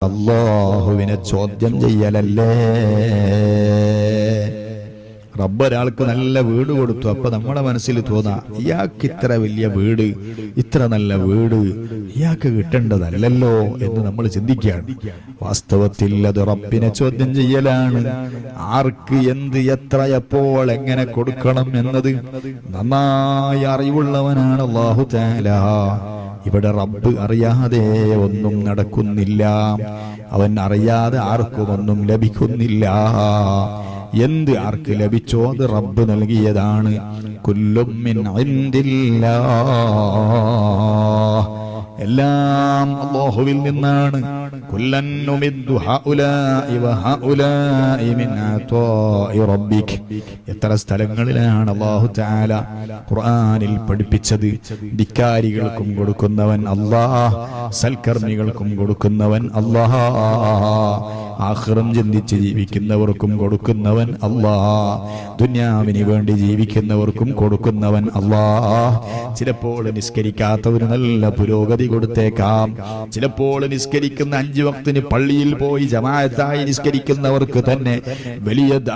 അല്ലാഹുവിനെ ചോദ്യം ചെയ്യലല്ലേ. റബ്ബ് ഒരാൾക്ക് നല്ല വീട് കൊടുത്തു. അപ്പൊ നമ്മുടെ മനസ്സിൽ തോന്നാ, ഇയാൾക്ക് ഇത്ര വലിയ വീട്, ഇത്ര നല്ല വീട് ഇയാൾക്ക് കിട്ടേണ്ടതല്ലല്ലോ എന്ന് നമ്മൾ ചിന്തിക്കുകയാണ്. വാസ്തവത്തിൽ അത് റബ്ബിനെ ചോദ്യം ചെയ്യലാണ്. ആർക്ക് എന്ത് എത്ര എപ്പോൾ എങ്ങനെ കൊടുക്കണം എന്നത് നന്നായി അറിവുള്ളവനാണ് അല്ലാഹു തആല. ഇവിടെ റബ്ബ് അറിയാതെ ഒന്നും നടക്കുന്നില്ല. അവൻ അറിയാതെ ആർക്കും ഒന്നും ലഭിക്കുന്നില്ല. എന്ത് ആർക്ക് ലഭിച്ചോ അത് റബ്ബ് നൽകിയതാണ്. കുല്ലും മിൻ ഇൻദില്ലാഹ്, എല്ലാം അല്ലാഹുവിൽ നിന്നാണ്. കുല്ലൻ നുമിദ്ദു ഹഉലാഇ വഹഉലാഇ മിൻ അതാഇ റബ്ബിക്. എത്ര സ്ഥലങ്ങളിലാണ് അല്ലാഹു തആല ഖുർആനിൽ പഠിപ്പിച്ചത്. ധിക്കാരികൾക്കും കൊടുക്കുന്നവൻ അല്ലാഹ്, സൽക്കർമ്മികൾക്കും കൊടുക്കുന്നവൻ അല്ലാഹ്, ആഖിറം ചിന്തിച്ച് ജീവിക്കുന്നവർക്കും കൊടുക്കുന്നവൻ അല്ലാഹ്, ദുനിയാവിന് വേണ്ടി ജീവിക്കുന്നവർക്കും കൊടുക്കുന്നവൻ അല്ലാഹ്. ചിലപ്പോൾ നിസ്കരിക്കാത്തവന് നല്ല പുരോഗതി കൊടുത്തേക്കാം. ചിലപ്പോൾ നിസ്കരിക്കുന്ന 5 വക്തിന് പള്ളിയിൽ പോയി ജമാഅത്തായി നിസ്കരിക്കുന്നവർക്ക് തന്നെ വലിയ